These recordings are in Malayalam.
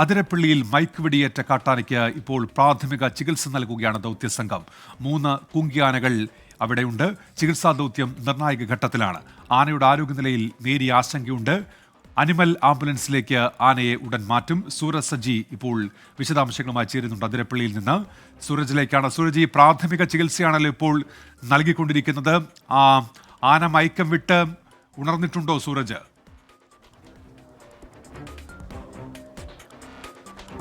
അതിരപ്പള്ളിയിൽ മൈക്ക് വെടിയേറ്റ കാട്ടാനയ്ക്ക് ഇപ്പോൾ പ്രാഥമിക ചികിത്സ നൽകുകയാണ് ദൗത്യസംഘം. 3 കുങ്കിയാനകൾ അവിടെയുണ്ട്. ചികിത്സാ ദൗത്യം നിർണായക ഘട്ടത്തിലാണ്. ആനയുടെ ആരോഗ്യനിലയിൽ നേരിയ ആശങ്കയുണ്ട്. അനിമൽ ആംബുലൻസിലേക്ക് ആനയെ ഉടൻ മാറ്റും. സൂരജ് സജി ഇപ്പോൾ വിശദാംശങ്ങളുമായി ചേരുന്നുണ്ട് അതിരപ്പള്ളിയിൽ നിന്ന്. സൂരജിലേക്കാണ്. സൂരജ്, ഈ പ്രാഥമിക ചികിത്സയാണല്ലോ ഇപ്പോൾ നൽകിക്കൊണ്ടിരിക്കുന്നത്. ആന മയക്കം വിട്ട് ഉണർന്നിട്ടുണ്ടോ സൂരജ്?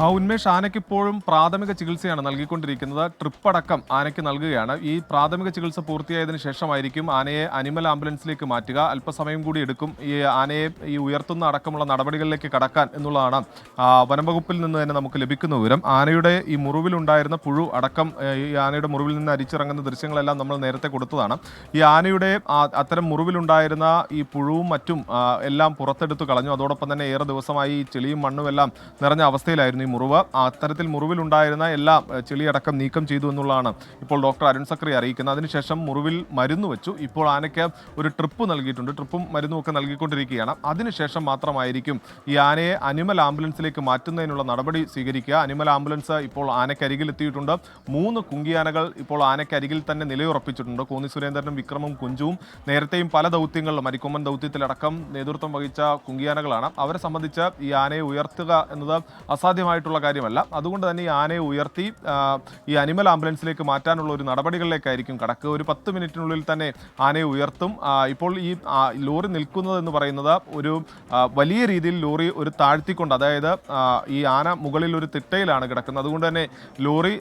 ഉന്മേഷ്, ആനയ്ക്ക് ഇപ്പോഴും പ്രാഥമിക ചികിത്സയാണ് നൽകിക്കൊണ്ടിരിക്കുന്നത്. ട്രിപ്പ് അടക്കം ആനയ്ക്ക് നൽകുകയാണ്. ഈ പ്രാഥമിക ചികിത്സ പൂർത്തിയായതിനു ശേഷമായിരിക്കും ആനയെ അനിമൽ ആംബുലൻസിലേക്ക് മാറ്റുക. അല്പസമയം കൂടി എടുക്കും ഈ ആനയെ ഉയർത്തുന്ന അടക്കമുള്ള നടപടികളിലേക്ക് കടക്കാൻ എന്നുള്ളതാണ് വനംവകുപ്പിൽ നിന്ന് തന്നെ നമുക്ക് ലഭിക്കുന്ന വിവരം. ആനയുടെ ഈ മുറിവിലുണ്ടായിരുന്ന പുഴു അടക്കം ഈ ആനയുടെ മുറിവിൽ നിന്ന് അരിച്ചിറങ്ങുന്ന ദൃശ്യങ്ങളെല്ലാം നമ്മൾ നേരത്തെ കൊടുത്തതാണ്. ഈ ആനയുടെ അത്തരം മുറിവിലുണ്ടായിരുന്ന ഈ പുഴുവും മറ്റും എല്ലാം പുറത്തെടുത്ത് കളഞ്ഞു. അതോടൊപ്പം തന്നെ ഏറെ ദിവസമായി ഈ ചെളിയും മണ്ണും എല്ലാം നിറഞ്ഞ അവസ്ഥയിലായിരുന്നു ഈ മുറിവ്. അത്തരത്തിൽ മുറിവിലുണ്ടായിരുന്ന എല്ലാ ചെളിയടക്കം നീക്കം ചെയ്തു എന്നുള്ളതാണ് ഇപ്പോൾ ഡോക്ടർ അരുൺ സക്രി അറിയിക്കുന്നത്. അതിനുശേഷം മുറിവിൽ മരുന്ന് വെച്ചു. ഇപ്പോൾ ആനയ്ക്ക് ഒരു ട്രിപ്പ് നൽകിയിട്ടുണ്ട്. ട്രിപ്പും മരുന്നും ഒക്കെ നൽകിക്കൊണ്ടിരിക്കുകയാണ്. അതിനുശേഷം മാത്രമായിരിക്കും ഈ ആനയെ അനിമൽ ആംബുലൻസിലേക്ക് മാറ്റുന്നതിനുള്ള നടപടി സ്വീകരിക്കുക. അനിമൽ ആംബുലൻസ് ഇപ്പോൾ ആനയ്ക്കരികിൽ എത്തിയിട്ടുണ്ട്. 3 കുങ്കിയാനകൾ ഇപ്പോൾ ആനയ്ക്കരികിൽ തന്നെ നിലയുറപ്പിച്ചിട്ടുണ്ട്. കോന്നി സുരേന്ദ്രനും വിക്രമും കുഞ്ചുവും നേരത്തെയും പല ദൗത്യങ്ങളിലും അരിക്കൊമ്പൻ ദൗത്യത്തിലടക്കം നേതൃത്വം വഹിച്ച കുങ്കിയാനകളാണ്. അവരെ സംബന്ധിച്ച് ഈ ആനയെ ഉയർത്തുക എന്നത് അസാധ്യമായിട്ടുള്ള കാര്യമല്ല. അതുകൊണ്ട് തന്നെ ഈ ആനയെ ഉയർത്തി ഈ അനിമൽ ആംബുലൻസിലേക്ക് മാറ്റാനുള്ള ഒരു നടപടികളിലേക്കായിരിക്കും കടക്കുക. ഒരു 10 മിനിറ്റിനുള്ളിൽ തന്നെ ആനയെ ഉയർത്തും. ഇപ്പോൾ ഈ ലോറി നിൽക്കുന്നത് എന്ന് പറയുന്നത് ഒരു വലിയ രീതിയിൽ ലോറി ഒരു താഴ്ത്തിക്കൊണ്ട്, അതായത് ഈ ആന മുകളിൽ ഒരു തിട്ടയിലാണ് കിടക്കുന്നത്. അതുകൊണ്ട് തന്നെ ലോറി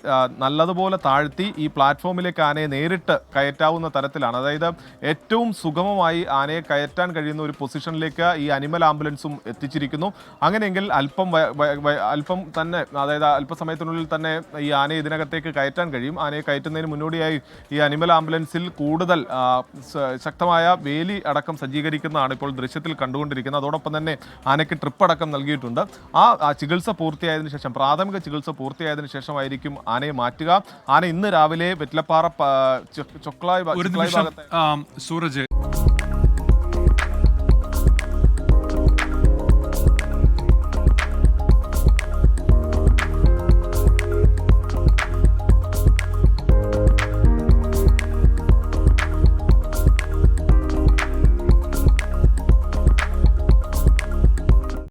നല്ലതുപോലെ താഴ്ത്തി ഈ പ്ലാറ്റ്ഫോമിലേക്ക് ആനയെ നേരിട്ട് കയറ്റാവുന്ന തരത്തിലാണ്. അതായത് ഏറ്റവും സുഗമമായി ആനയെ കയറ്റാൻ കഴിയുന്ന ഒരു പൊസിഷനിലേക്ക് ഈ അനിമൽ ആംബുലൻസും എത്തിച്ചിരിക്കുന്നു. അങ്ങനെയെങ്കിൽ അല്പം തന്നെ, അതായത് അല്പസമയത്തിനുള്ളിൽ തന്നെ ഈ ആനയെ ഇതിനകത്തേക്ക് കയറ്റാൻ കഴിയും. ആനയെ കയറ്റുന്നതിന് മുന്നോടിയായി ഈ അനിമൽ ആംബുലൻസിൽ കൂടുതൽ ശക്തമായ വേലി അടക്കം സജ്ജീകരിക്കുന്നതാണ് ഇപ്പോൾ ദൃശ്യത്തിൽ കണ്ടുകൊണ്ടിരിക്കുന്നത്. അതോടൊപ്പം തന്നെ ആനയ്ക്ക് ട്രിപ്പ് അടക്കം നൽകിയിട്ടുണ്ട്. ആ ചികിത്സ പൂർത്തിയായതിനു ശേഷം, പ്രാഥമിക ചികിത്സ പൂർത്തിയായതിനു ശേഷമായിരിക്കും ആനയെ മാറ്റുക. ആന ഇന്ന് രാവിലെ വെറ്റിലപ്പാറ ചൊക്ലായ് ഭാഗത്ത് സൂരജ്